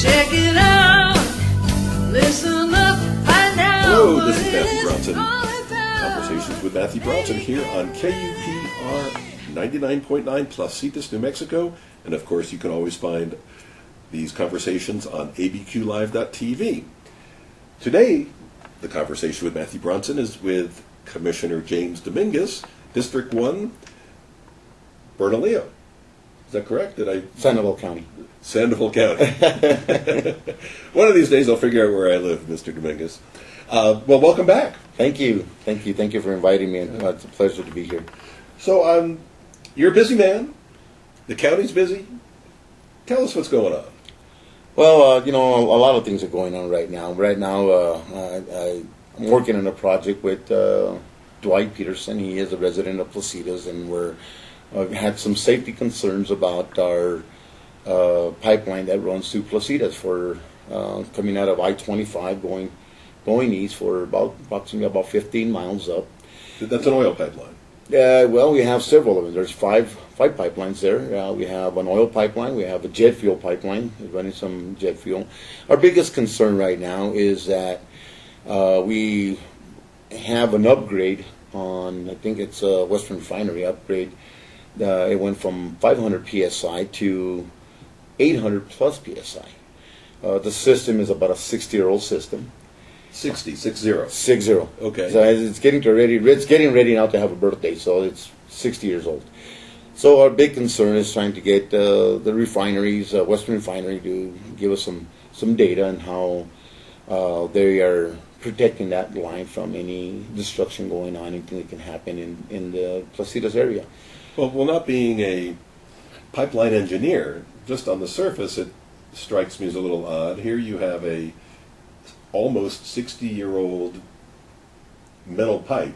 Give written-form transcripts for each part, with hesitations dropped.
Check it out. Listen up, find out. Hello, this is Matthew Bronson. Conversations with Matthew Bronson here on KUPR 99.9 Placitas, New Mexico. And of course, you can always find these conversations on abqlive.tv. Today, the conversation with Matthew Bronson is with Commissioner James Dominguez, District 1, Bernalillo. Is that correct? Sandoval County. Sandoval County. One of these days I'll figure out where I live, Mr. Dominguez. Well, welcome back. Thank you for inviting me. It's a pleasure to be here. So, you're a busy man. The county's busy. Tell us what's going on. Well, a lot of things are going on right now. Right now, I'm working on a project with Dwight Peterson. He is a resident of Placitas, and we're had some safety concerns about our pipeline that runs through Placitas for coming out of I-25 going east for approximately about 15 miles up. That's an oil pipeline. Well, we have several of them. There's five pipelines there. We have an oil pipeline. We have a jet fuel pipeline running some jet fuel. Our biggest concern right now is that we have an upgrade on, I think it's a Western Refinery upgrade. It went from 500 psi to 800 plus psi. The system is about a 60-year-old system. 60. Okay. So it's getting ready now to have a birthday, so it's 60 years old. So our big concern is trying to get the refineries, Western Refinery, to give us some data on how they are protecting that line from any destruction going on, anything that can happen in the Placitas area. Well, not being a pipeline engineer, just on the surface, it strikes me as a little odd. Here you have a almost 60-year-old metal pipe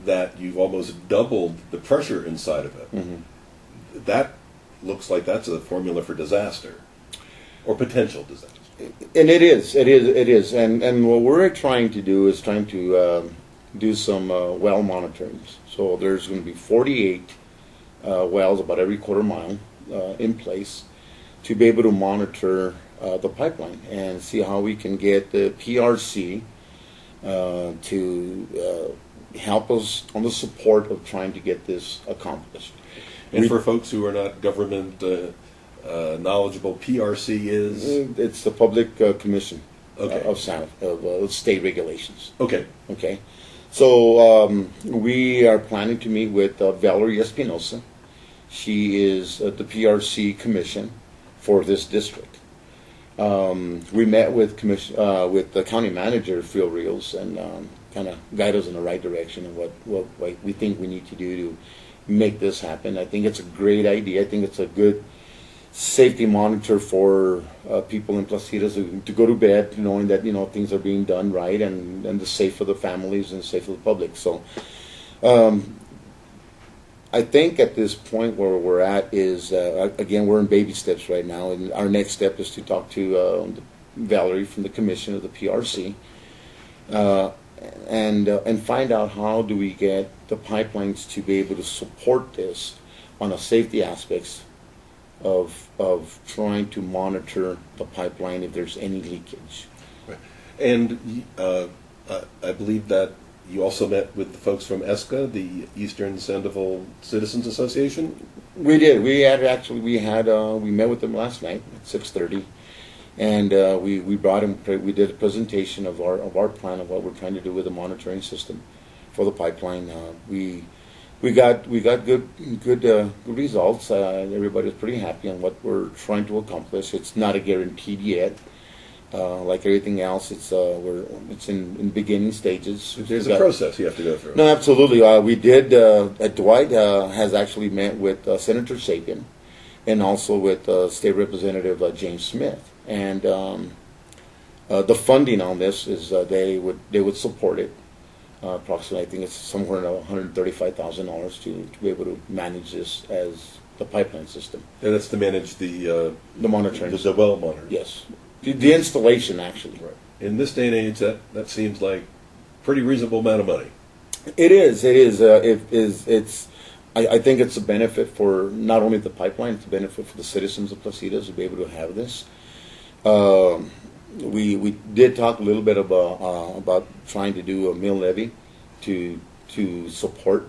that you've almost doubled the pressure inside of it. Mm-hmm. That looks like that's a formula for disaster or potential disaster. And it is. And what we're trying to do is do some well monitoring. So there's going to be 48 wells about every quarter mile in place to be able to monitor the pipeline and see how we can get the PRC to help us on the support of trying to get this accomplished. And for folks who are not government knowledgeable, PRC is? It's the Public Commission Okay. of state regulations. Okay. Okay. So we are planning to meet with Valerie Espinosa. She is the PRC commission for this district. We met with the county manager, Phil Rios, and kind of guide us in the right direction of what we think we need to do to make this happen. I think it's a great idea. I think it's a good safety monitor for people in Placitas to go to bed knowing that things are being done right and the safe for the families and safe for the public. So I think at this point where we're at is again, we're in baby steps right now, and our next step is to talk to Valerie from the commission of the PRC and find out how do we get the pipelines to be able to support this on a safety aspects of trying to monitor the pipeline if there's any leakage. Right. And I believe that you also met with the folks from ESCA, the Eastern Sandoval Citizens Association. We did. We met with them last night at 6:30, and we brought them. We did a presentation of our plan of what we're trying to do with the monitoring system for the pipeline. We got good results. Everybody's pretty happy on what we're trying to accomplish. It's not a guaranteed yet. Like everything else, it's in beginning stages. There's a process you have to go through. No, absolutely. We did. Dwight has actually met with Senator Sept and also with State Representative James Smith, and the funding on this is they would support it. Approximately, I think it's somewhere around $135,000 to be able to manage this as the pipeline system. And that's to manage the monitoring, the well monitor. Yes, the installation actually. Right. In this day and age, that seems like a pretty reasonable amount of money. It is. It's. I think it's a benefit for not only the pipeline; it's a benefit for the citizens of Placitas to be able to have this. We did talk a little bit about trying to do a mill levy to support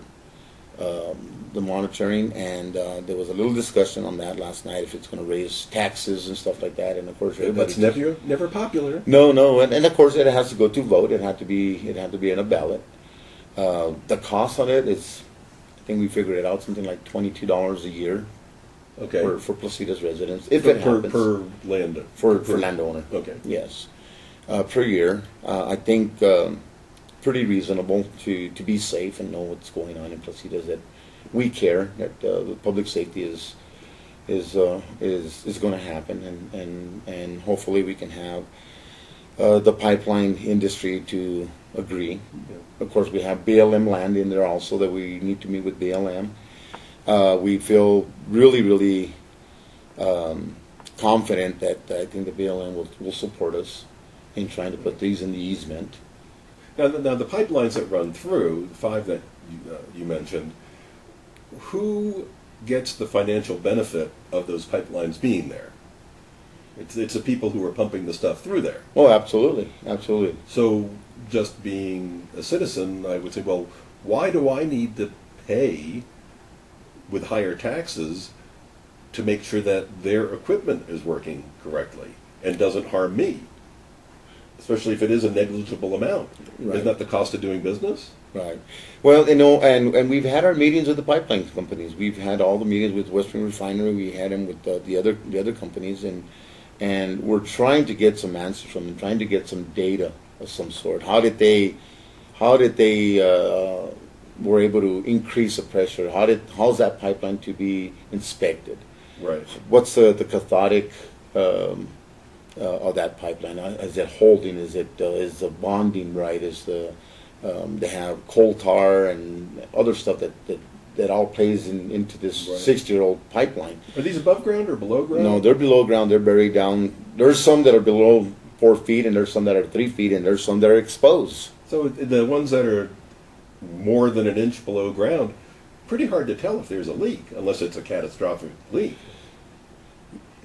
the monitoring, and there was a little discussion on that last night if it's going to raise taxes and stuff like that. And of course, That's never popular. No, and of course it has to go to vote. It had to be in a ballot. The cost on it is, I think we figured it out, something like $22 a year. Okay. For Placitas residents, if it happens. Per land. For landowner. Okay. Yes. Per year. I think pretty reasonable to be safe and know what's going on in Placitas, that we care that the public safety is going to happen, and hopefully we can have the pipeline industry to agree. Yeah. Of course, we have BLM land in there also that we need to meet with BLM. We feel really confident that I think the BLM will support us in trying to put these in the easement. Now the pipelines that run through, the 5 that you mentioned, who gets the financial benefit of those pipelines being there? It's the people who are pumping the stuff through there. Oh, absolutely. So just being a citizen, I would say, well, why do I need to pay with higher taxes to make sure that their equipment is working correctly and doesn't harm me? Especially if it is a negligible amount. Right. Isn't that the cost of doing business? Right. Well, and we've had our meetings with the pipeline companies. We've had all the meetings with Western Refinery. We had them with the other companies, and we're trying to get some answers from them, trying to get some data of some sort. How did they were able to increase the pressure? How's that pipeline to be inspected? Right. What's the cathodic of that pipeline? Is it holding? Is the bonding right? They have coal tar and other stuff that all plays into this Right. 60-year-old pipeline. Are these above ground or below ground? No, they're below ground. They're buried down. There's some that are below 4 feet, and there's some that are 3 feet, and there's some that are exposed. So the ones that are more than an inch below ground, pretty hard to tell if there's a leak, unless it's a catastrophic leak.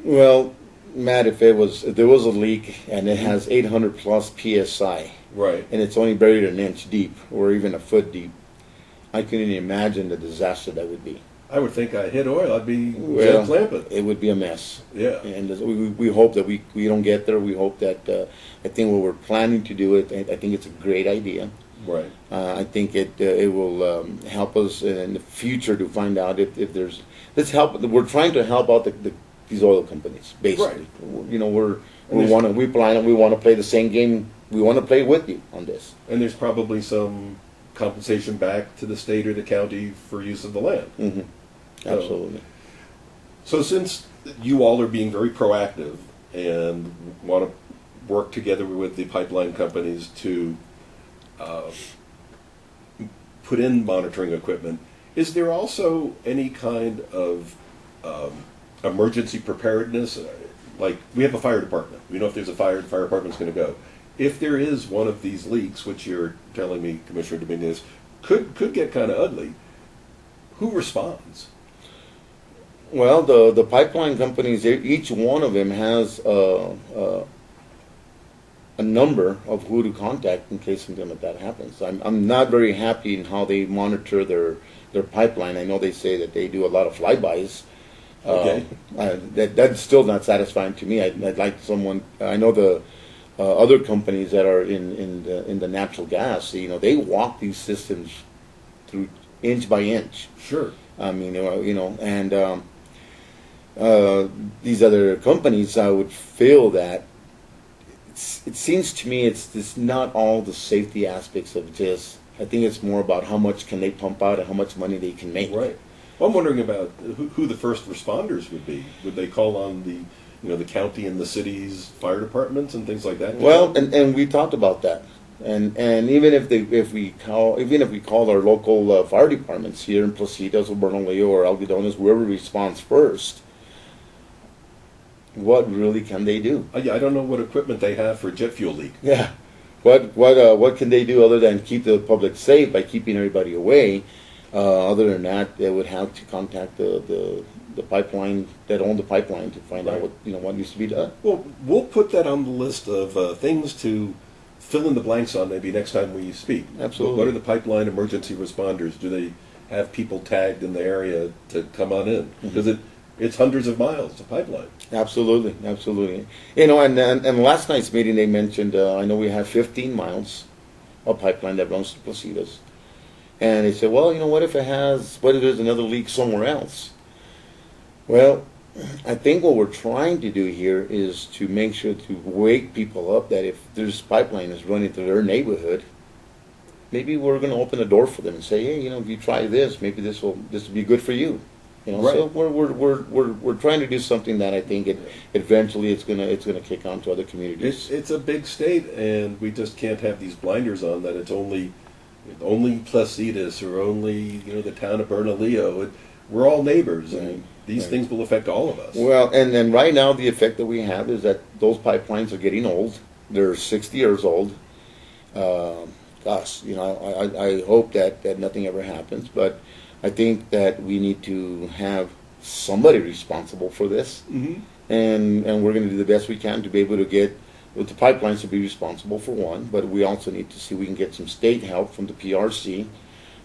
Well, Matt, if there was a leak and it has 800 plus psi, Right. and it's only buried an inch deep or even a foot deep, I couldn't imagine the disaster that would be. I would think I hit oil, I'd be Well, clamping. it would be a mess. Yeah. And we hope that we don't get there. We hope that I think what we're planning to do it. I think it's a great idea. Right. I think it will help us in the future to find out if there's. Let's help. We're trying to help out these oil companies, basically. Right. You know, we want to play the same game. We want to play with you on this. And there's probably some compensation back to the state or the county for use of the land. Mm-hmm. Absolutely. So since you all are being very proactive and want to work together with the pipeline companies to put in monitoring equipment, is there also any kind of emergency preparedness? Like, we have a fire department. We know if there's a fire, the fire department's going to go. If there is one of these leaks, which you're telling me, Commissioner Dominguez, could get kind of ugly, who responds? Well, the pipeline companies, each one of them has a number of who to contact in case something like that happens. I'm not very happy in how they monitor their pipeline. I know they say that they do a lot of flybys. Okay. That's still not satisfying to me. I'd like someone. I know the other companies that are in the natural gas. You know, they walk these systems through inch by inch. Sure. I mean, and these other companies, I would feel that it seems to me it's not all the safety aspects of this. I think it's more about how much can they pump out and how much money they can make. Right. Well, I'm wondering about who the first responders would be. Would they call on the county and the city's fire departments and things like that? Well, and we talked about that. And even if we call our local fire departments here in Placitas or Bernalillo or Algodones, whoever responds first, what really can they do? I don't know what equipment they have for jet fuel leak. Yeah, what can they do other than keep the public safe by keeping everybody away? Other than that, they would have to contact the the pipeline, that own the pipeline, to find out Right. what, what needs to be done. Well, we'll put that on the list of things to fill in the blanks on maybe next time we speak. Absolutely. What are the pipeline emergency responders? Do they have people tagged in the area to come on in? Because it's hundreds of miles of pipeline. Absolutely, absolutely. And last night's meeting they mentioned, I know we have 15 miles of pipeline that runs to Placitas. And they said, well, what if there's another leak somewhere else? Well, I think what we're trying to do here is to make sure to wake people up that if there's pipeline that's running through their neighborhood, maybe we're going to open the door for them and say, hey, if you try this, maybe this will be good for you. Right. So we're trying to do something that I think eventually it's gonna kick on to other communities. It's a big state, and we just can't have these blinders on that it's only Placitas or only the town of Bernalillo. We're all neighbors, and these things will affect all of us. Well, and right now the effect that we have is that those pipelines are getting old. They're 60 years old. Gosh, I hope that nothing ever happens, but I think that we need to have somebody responsible for this, and we're going to do the best we can to be able to get with the pipelines to be responsible for one, but we also need to see we can get some state help from the PRC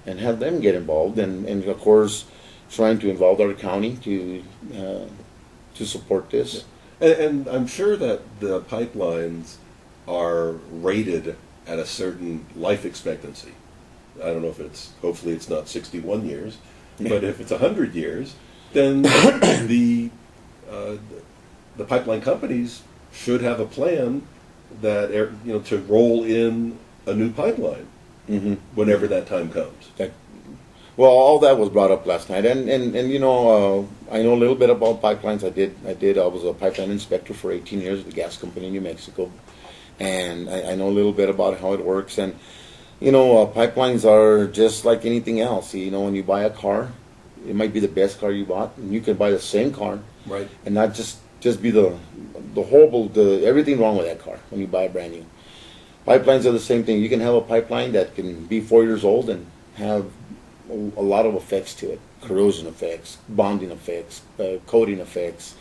and have them get involved, and of course trying to involve our county to support this. And I'm sure that the pipelines are rated at a certain life expectancy. I don't know if hopefully it's not 61 years, but if it's 100 years, then the pipeline companies should have a plan that to roll in a new pipeline whenever that time comes. Well, all that was brought up last night, and I know a little bit about pipelines. I was a pipeline inspector for 18 years at the gas company in New Mexico, and I know a little bit about how it works. And pipelines are just like anything else. When you buy a car, it might be the best car you bought, and you can buy the same car, Right. and not just be the horrible, everything wrong with that car when you buy a brand new. Pipelines are the same thing. You can have a pipeline that can be 4 years old and have a lot of effects to it: corrosion effects, bonding effects, coating effects,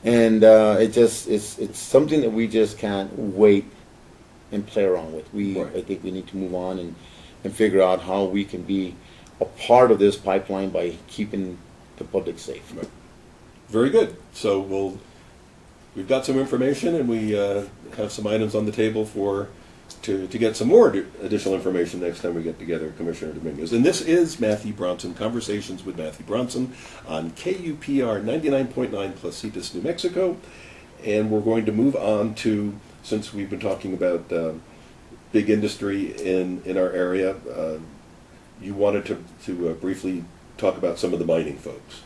and it's something that we just can't wait and play around with. I think we need to move on and figure out how we can be a part of this pipeline by keeping the public safe. Right. Very good. So we've got some information, and we have some items on the table to get some more additional information next time we get together, Commissioner Dominguez. And this is Matthew Bronson, Conversations with Matthew Bronson on KUPR 99.9 Placitas, New Mexico. And we're going to move on to, since we've been talking about big industry in our area, you wanted to briefly talk about some of the mining folks.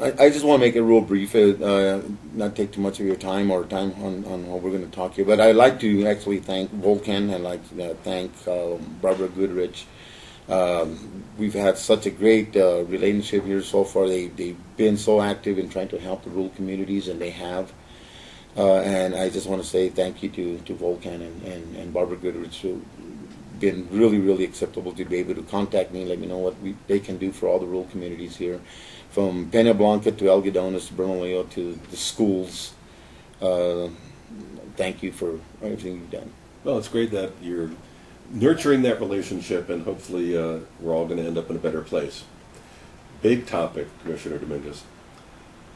I just want to make it real brief, not take too much of your time or time on what we're going to talk here. But I'd like to actually thank Volcan. I'd like to thank Barbara Goodrich. We've had such a great relationship here so far. They've been so active in trying to help the rural communities, and they have. And I just want to say thank you to Volcan and Barbara Goodrich, who been really, really acceptable to be able to contact me and let me know what they can do for all the rural communities here, from Pena Blanca to Algodones to Bernalillo to the schools. Thank you for everything you've done. Well, it's great that you're nurturing that relationship, and hopefully we're all going to end up in a better place. Big topic, Commissioner Dominguez.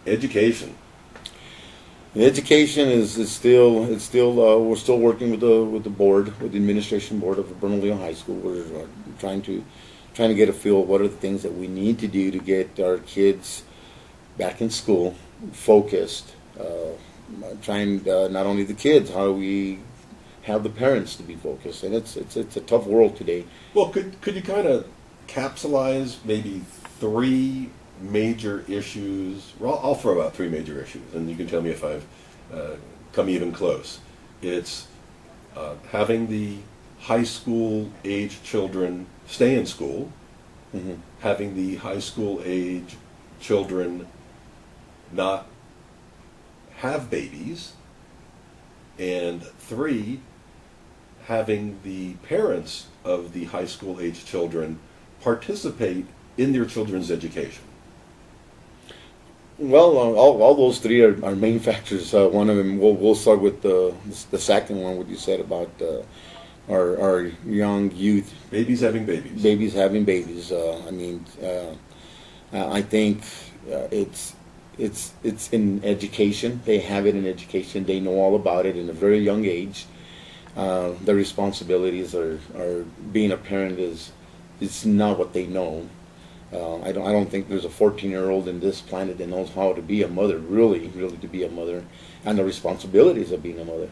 Education. Education is still we're still working with the board, with the administration board of Bernalillo High School. We're trying to get a feel of what are the things that we need to do to get our kids back in school, focused. Trying not only the kids, how do we have the parents to be focused? And it's a tough world today. Well, could you kind of capsulize maybe three major issues? Well, I'll throw out three major issues, and you can tell me if I've come even close. It's having the high school age children stay in school, having the high school age children not have babies, and three, having the parents of the high school age children participate in their children's education. Well, all those three are main factors. One of them, we'll start with the second one, what you said about our young youth, Babies having babies. babies having babies. I think it's in education. They have it in education. They know all about it in a very young age. The responsibilities are being a parent is it's not what they know. I don't think there's a 14-year-old in this planet that knows how to be a mother, really to be a mother, and the responsibilities of being a mother.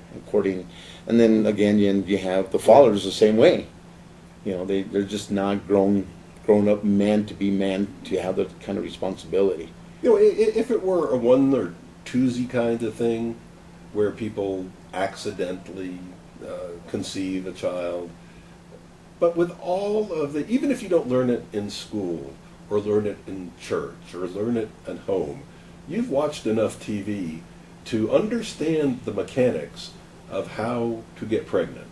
And then again, you have the fathers the same way. They're just not grown up men to be men to have that kind of responsibility. If it were a one or twosie kind of thing, where people accidentally conceive a child, but with all of the, even if you don't learn it in school, or learn it in church, or learn it at home, you've watched enough TV to understand the mechanics of how to get pregnant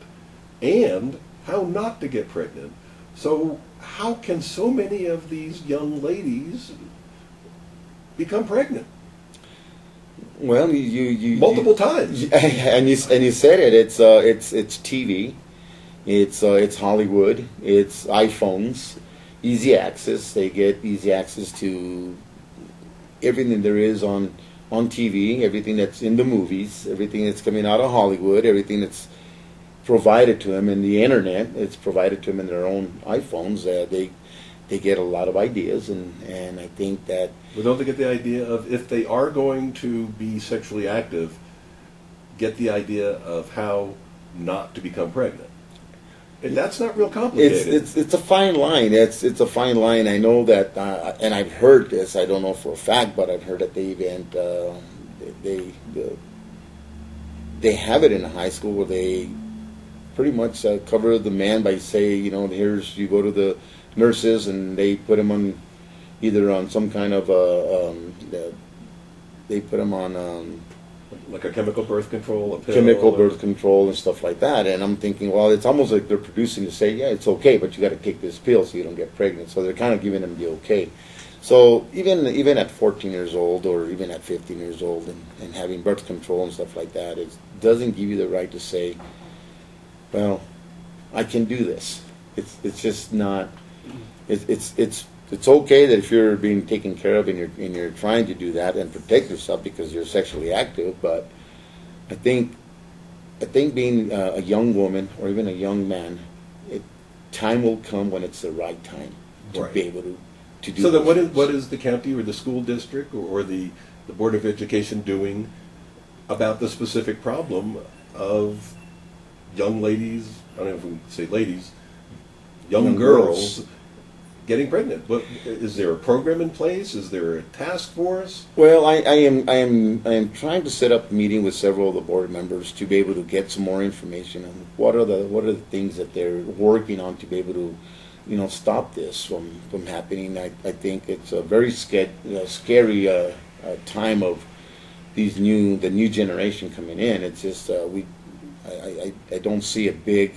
and how not to get pregnant. So how can so many of these young ladies become pregnant? Well, you multiple times, and you said it. It's TV, it's Hollywood, it's iPhones, easy access. They get easy access to everything there is on TV, everything that's in the movies, everything that's coming out of Hollywood, everything that's provided to them in the internet. It's provided to them in their own iPhones. They get a lot of ideas, and I think that. Well, don't they get the idea of, if they are going to be sexually active, get the idea of how not to become pregnant? And that's not real complicated. It's a fine line. It's a fine line. I know that, and I've heard this. I don't know for a fact, but I've heard that they have it in high school where they pretty much cover the man by saying, here's, you go to the nurses and they put him on either on some kind of they put him on like a chemical birth control, a pill, chemical birth control and stuff like that. And I'm thinking, well, it's almost like they're producing to say, yeah, it's okay, but you got to take this pill so you don't get pregnant. So they're kind of giving them the okay. So even at 14 years old or even at 15 years old and having birth control and stuff like that, it doesn't give you the right to say, well, I can do this. It's just not. It's okay that if you're being taken care of and you're trying to do that and protect yourself because you're sexually active, but I think being a young woman or even a young man, time will come when it's the right time to be able to do. So then, what is the county or the school district or the Board of Education doing about the specific problem of young ladies? I don't know if we say ladies, young girls getting pregnant. But is there a program in place? Is there a task force? Well, I am trying to set up a meeting with several of the board members to be able to get some more information on what are the things that they're working on to be able to, stop this from happening. I think it's a very scary time of the new generation coming in. It's just I don't see a big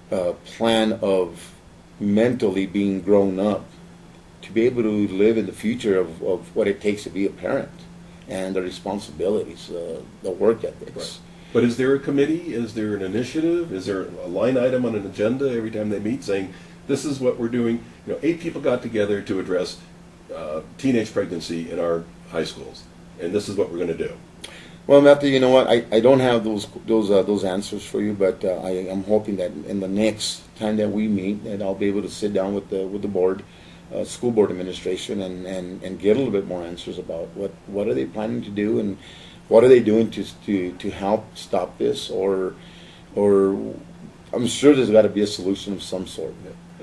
plan of mentally being grown up to be able to live in the future of what it takes to be a parent and the responsibilities, the work ethics. Right. But is there a committee? Is there an initiative? Is there a line item on an agenda every time they meet saying, this is what we're doing? 8 people got together to address teenage pregnancy in our high schools, and this is what we're going to do. Well, Matthew, you know what? I don't have those answers for you, but I am hoping that in the next time that we meet, that I'll be able to sit down with the board, school board administration, and get a little bit more answers about what are they planning to do and what are they doing to help stop this, or I'm sure there's got to be a solution of some sort.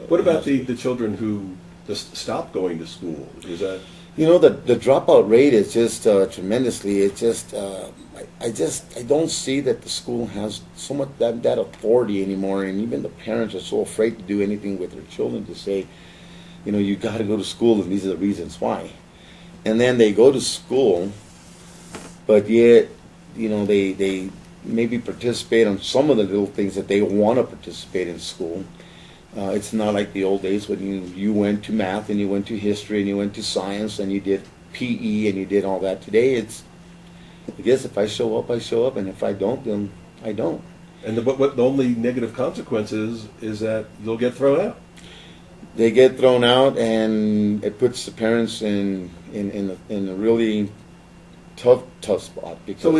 What about the children who just stop going to school? Is that the dropout rate is just tremendously. It's just I don't see that the school has so much that authority anymore, and even the parents are so afraid to do anything with their children to say, you got to go to school, and these are the reasons why. And then they go to school, but yet they maybe participate on some of the little things that they want to participate in school. It's not like the old days when you went to math and you went to history and you went to science and you did PE and you did all that. Today, it's, I guess if I show up, I show up, and if I don't, then I don't. And the only negative consequence is that you'll get thrown out. They get thrown out, and it puts the parents in a really tough spot. Because So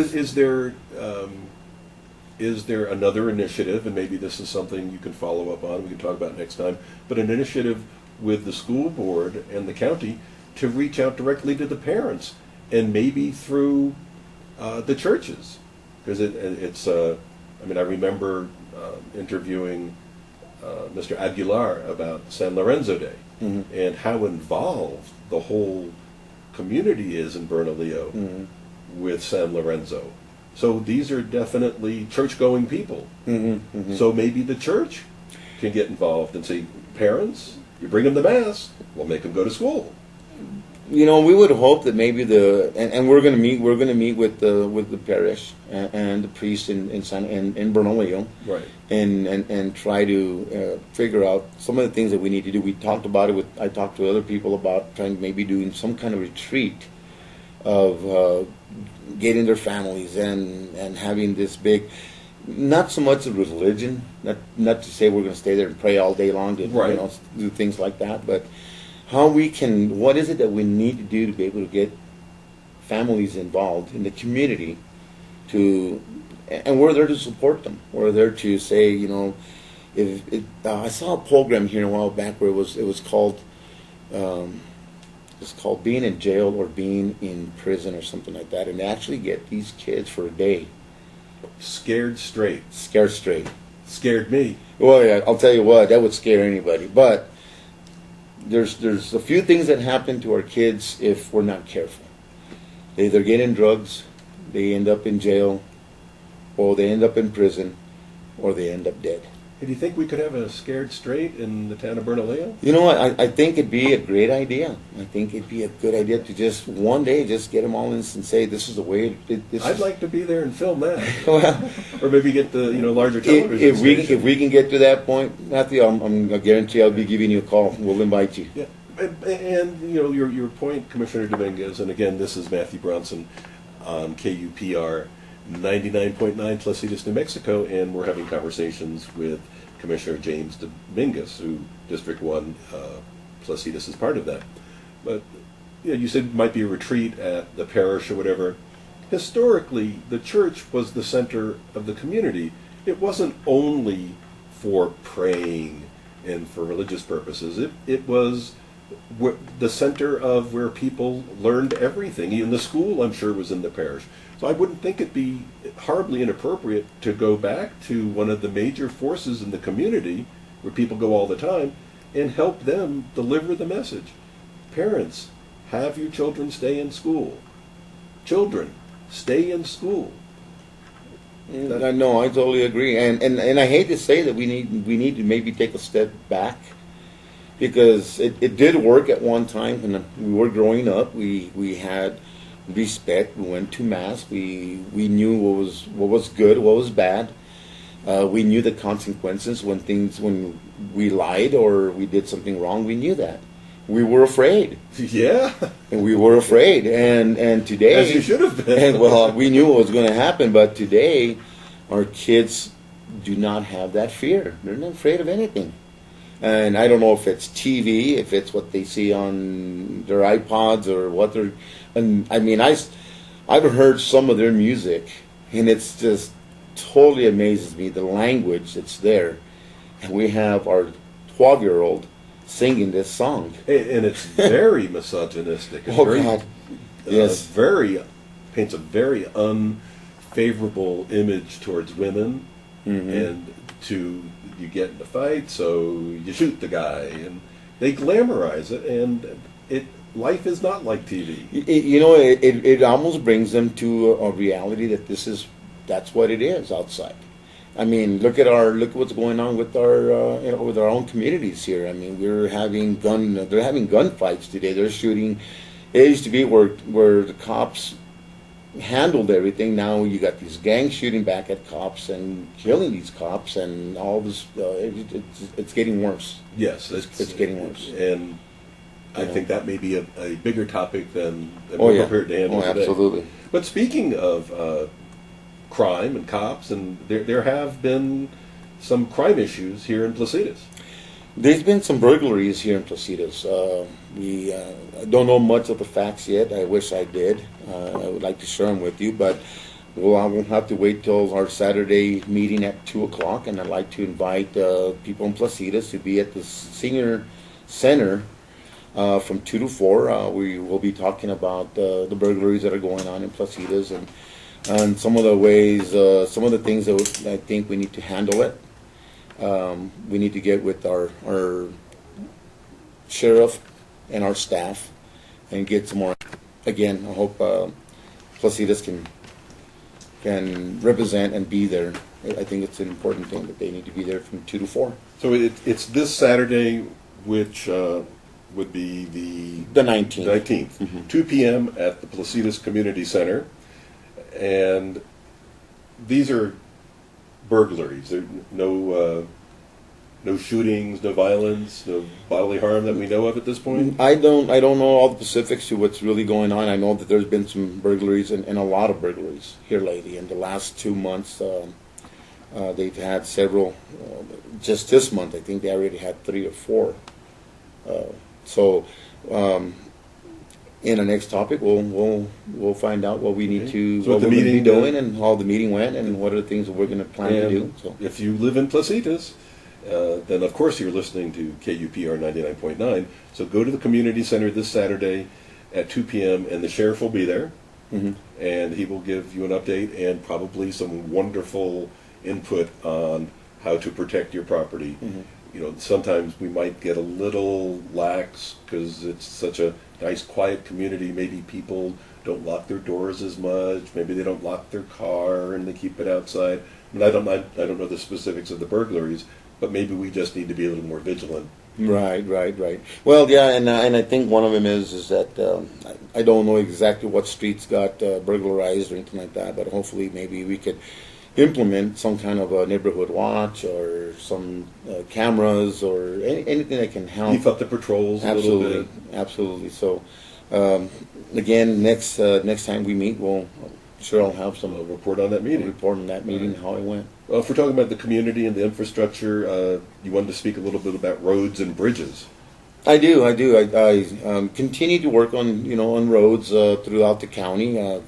is there another initiative, and maybe this is something you can follow up on, we can talk about next time, but an initiative with the school board and the county to reach out directly to the parents, and maybe through the churches? Because it's, I mean, I remember interviewing Mr. Aguilar about San Lorenzo Day, Mm-hmm. and how involved the whole community is in Bernalillo Mm-hmm. with San Lorenzo. So these are definitely church-going people. Mm-hmm. Mm-hmm. So maybe the church can get involved and say, parents, you bring them to Mass, we'll make them go to school. You know, we would hope that maybe and we're going to meet with the parish and the priest in Bernalillo, Right. and try to figure out some of the things that we need to do. We talked about it I talked to other people about trying maybe doing some kind of retreat of getting their families and having this big, not so much a religion, not to say we're going to stay there and pray all day long to Right. do things like that, but what is it that we need to do to be able to get families involved in the community and we're there to support them. We're there to say, I saw a program here a while back where it was called, it's called Being in Jail or Being in Prison or something like that, and they actually get these kids for a day. Scared straight. Scared straight. Scared me. Well, yeah, I'll tell you what, that would scare anybody, but there's a few things that happen to our kids if we're not careful. They either get in drugs, they end up in jail, or they end up in prison, or they end up dead. Hey, do you think we could have a scared straight in the town of Bernalillo? You know what? I think it'd be a great idea. I think it'd be a good idea to just one day just get them all in and say, this is the way I'd like to be there and film that. Well, Or maybe get the larger television if station. we can get to that point, Matthew, I guarantee I'll be giving you a call. We'll invite you. Yeah, and your point, Commissioner Dominguez, and again, this is Matthew Bronson on KUPR 99.9 Placitas, New Mexico, and we're having conversations with Commissioner James Dominguez, who District 1 Placitas is part of that. But you said it might be a retreat at the parish or whatever. Historically, the church was the center of the community. It wasn't only for praying and for religious purposes. It was the center of where people learned everything. Even the school, I'm sure, was in the parish. So I wouldn't think it'd be horribly inappropriate to go back to one of the major forces in the community where people go all the time and help them deliver the message. Parents, have your children stay in school. Children, stay in school. No, I totally agree, and I hate to say that we need to maybe take a step back, because it did work at one time when we were growing up. We had respect. We went to Mass. We knew what was good, what was bad. We knew the consequences when we lied or we did something wrong. We knew that. We were afraid. Yeah. And we were afraid. And today, as you should have been. And well, we knew what was going to happen. But today, our kids do not have that fear. They're not afraid of anything. And I don't know if it's TV, if it's what they see on their iPods or what they're. And I mean, I've heard some of their music, and it's just totally amazes me the language that's there. And we have our 12-year-old singing this song, and it's very misogynistic. It's God, yes, paints a very unfavorable image towards women, and you get in a fight, so you shoot the guy, and they glamorize it, and life is not like TV. It almost brings them to a reality that that's what it is outside. I mean, look at what's going on with our own communities here. I mean, they're having gunfights today. They're shooting. It used to be where the cops handled everything. Now you got these gangs shooting back at cops and killing these cops, and all this. It's getting worse. Yes, it's getting worse. And I think that may be a bigger topic than Oh, we're yeah. prepared to handle Oh, today. absolutely. But speaking of crime and cops, and there have been some crime issues here in Placitas. There's been some burglaries here in Placitas. We don't know much of the facts yet. I wish I did. I would like to share them with you, but I will have to wait till our Saturday meeting at 2 o'clock, and I'd like to invite people in Placitas to be at the Senior Center from 2 to 4. We will be talking about the burglaries that are going on in Placitas and some of the ways, some of the things that I think we need to handle it. We need to get with our sheriff and our staff and get some more. Again, I hope Placitas can represent and be there. I think it's an important thing that they need to be there from 2 to 4. So it's this Saturday, which would be The 19th. 19th, 2 p.m. at the Placitas Community Center. And these are burglaries. There no shootings, no violence, no bodily harm that we know of at this point. I don't know all the specifics to what's really going on. I know that there's been some burglaries and a lot of burglaries here lately. In the last 2 months, they've had several. Just this month, I think they already had 3 or 4. In the next topic, we'll find out what we need to, So what the we're going to be meeting, doing, and how the meeting went, and what are the things that we're going to plan to do. So. If you live in Placitas, then of course you're listening to KUPR 99.9. So go to the community center this Saturday at 2 p.m. and the sheriff will be there, and he will give you an update and probably some wonderful input on how to protect your property. You know, sometimes we might get a little lax because it's such a nice, quiet community. Maybe people don't lock their doors as much. Maybe they don't lock their car and they keep it outside. I mean, I don't know the specifics of the burglaries, but maybe we just need to be a little more vigilant. Right. Well, yeah, and I think one of them is that I don't know exactly what streets got burglarized or anything like that, but hopefully maybe we could implement some kind of a neighborhood watch or some cameras or anything that can help. Beef up the patrols a little bit. Absolutely. So, again, next time we meet, I'll have some We'll report on that meeting. report on that meeting, how it went. Well, if we're talking about the community and the infrastructure, you wanted to speak a little bit about roads and bridges. I do. I continue to work on roads throughout the county.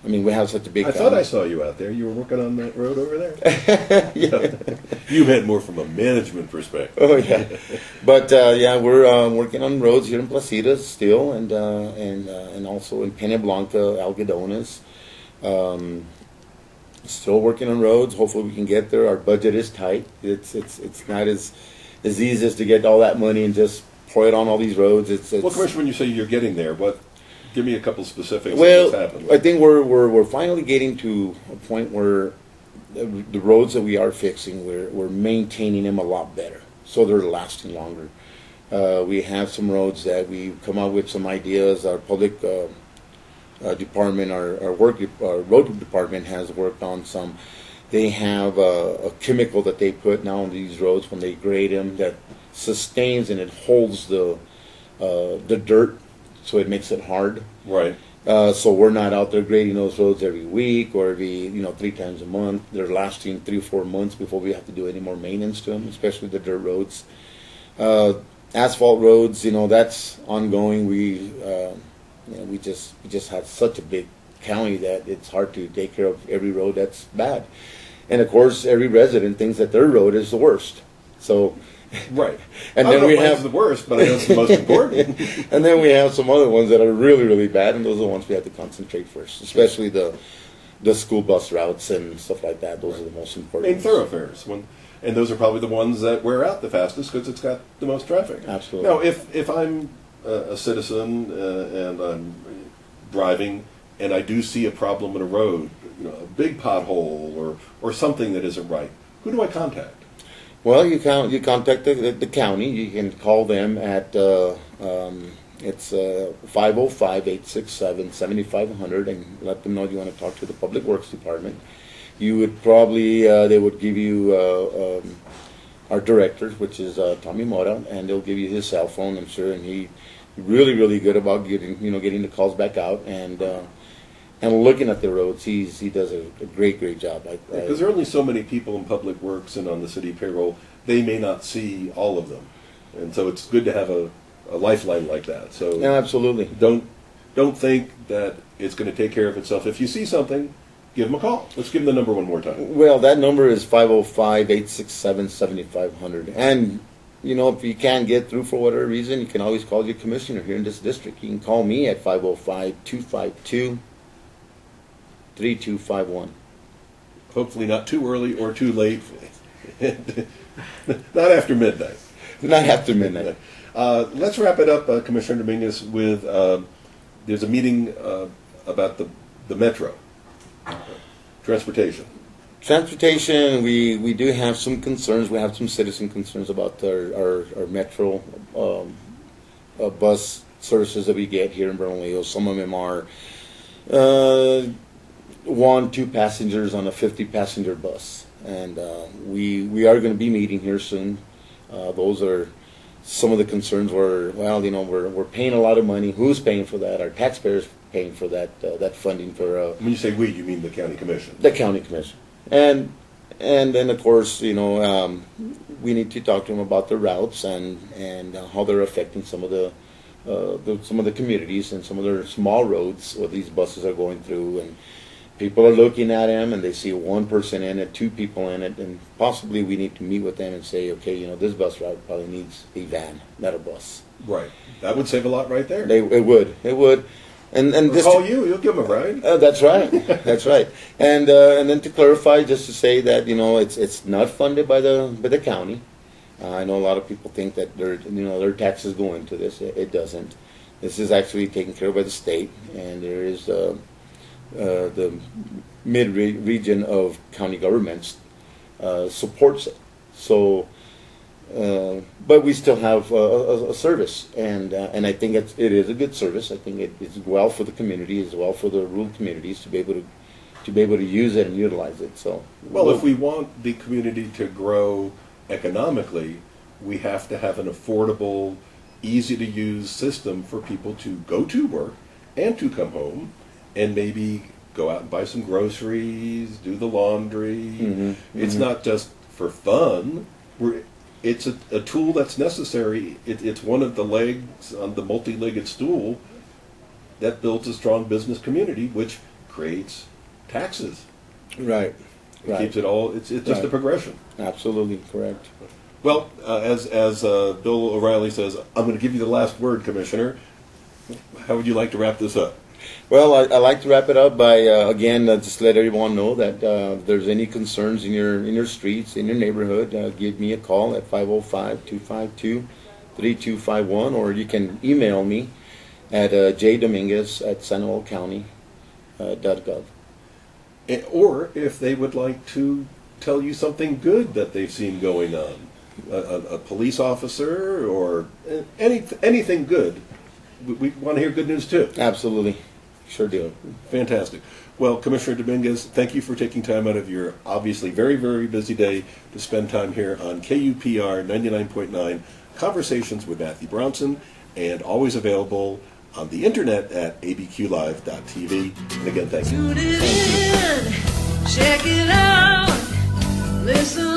We have such a big. I thought I saw you out there. You were working on that road over there. Yeah. You meant more from a management perspective. Oh yeah, but we're working on roads here in Placitas still, and also in Pena Blanca, Algodones. Still working on roads. Hopefully we can get there. Our budget is tight. It's not as easy as to get all that money and just pour it on all these roads. Well, Commissioner, when you say you're getting there, give me a couple specifics. Well, of what's happened. I think we're finally getting to a point where the roads that we are fixing, we're maintaining them a lot better, so they're lasting longer. We have some roads that we've come up with some ideas. Our public department, our road department has worked on some. They have a chemical that they put now on these roads when they grade them that sustains and it holds the dirt, so it makes it hard. Right. So we're not out there grading those roads every week or every 3 times a month. They're lasting 3 or 4 months before we have to do any more maintenance to them, especially the dirt roads. Asphalt roads, that's ongoing. We just have such a big county that it's hard to take care of every road that's bad. And of course, every resident thinks that their road is the worst. So. Right. And I then don't we know if have mine's the worst, but I know it's the most important. And then we have some other ones that are really, really bad, and those are the ones we have to concentrate first, especially the school bus routes and stuff like that. Those are the most important. Main thoroughfares, and those are probably the ones that wear out the fastest because it's got the most traffic. Absolutely. Now, if I'm a citizen and I'm driving and I do see a problem in a road, a big pothole or something that isn't right, who do I contact? Well, you contact the county. You can call them at it's 505-867-7500 and let them know you want to talk to the Public Works Department. You would probably they would give you our director, which is Tommy Mora, and they'll give you his cell phone, I'm sure, and he's really good about getting the calls back out and looking at the roads. He does a great job. Because there are only so many people in public works and on the city payroll, they may not see all of them, and so it's good to have a lifeline like that. So yeah, absolutely. Don't think that it's going to take care of itself. If you see something, give them a call. Let's give them the number one more time. Well, that number is 505-867-7500. And, if you can't get through for whatever reason, you can always call your commissioner here in this district. You can call me at 505-252-3251. Hopefully not too early or too late. Not after midnight. Not after midnight. Let's wrap it up, Commissioner Dominguez, with there's a meeting about the metro. Transportation, we do have some concerns. We have some citizen concerns about our metro bus services that we get here in Bernalillo. Some of them are 1-2 passengers on a 50-passenger bus. And we are going to be meeting here soon. Those are some of the concerns where, we're paying a lot of money. Who's paying for that? Our taxpayers paying for that funding for. When you say we, you mean the county commission? The county commission, and then of course we need to talk to them about the routes and how they're affecting some of the communities and some of their small roads where these buses are going through, and people are looking at them and they see one person in it, 2 people in it, and possibly we need to meet with them and say, okay, this bus route probably needs a van, not a bus. Right. That would save a lot right there. It would. And this call you'll give them a ride. That's right. That's right. And then to clarify, just to say that it's not funded by the county. I know a lot of people think that their taxes go into this. It doesn't. This is actually taken care of by the state, and there is the mid-region of county governments supports it. So, but we still have a service, and I think it is a good service. I think it's well for the community, as well for the rural communities to be able to use it and utilize it. So, well, if we want the community to grow economically, we have to have an affordable, easy-to-use system for people to go to work and to come home, and maybe go out and buy some groceries, do the laundry. Mm-hmm. It's not just for fun. It's a tool that's necessary. It's one of the legs on the multi-legged stool that builds a strong business community, which creates taxes. Right. It keeps it all. It's just a progression. Absolutely correct. Well, as Bill O'Reilly says, I'm going to give you the last word, Commissioner. How would you like to wrap this up? Well, I like to wrap it up by again just let everyone know that if there's any concerns in your streets, in your neighborhood, give me a call at 505-252-3251, or you can email me at jdominguez@sandovalcounty.gov. Or if they would like to tell you something good that they've seen going on, a police officer or anything good, we want to hear good news too. Absolutely. Sure do. Fantastic. Well, Commissioner Dominguez, thank you for taking time out of your obviously very, very busy day to spend time here on KUPR 99.9 Conversations with Matthew Bronson, and always available on the internet at abqlive.tv. And again, thank you. Tune it in, check it out, listen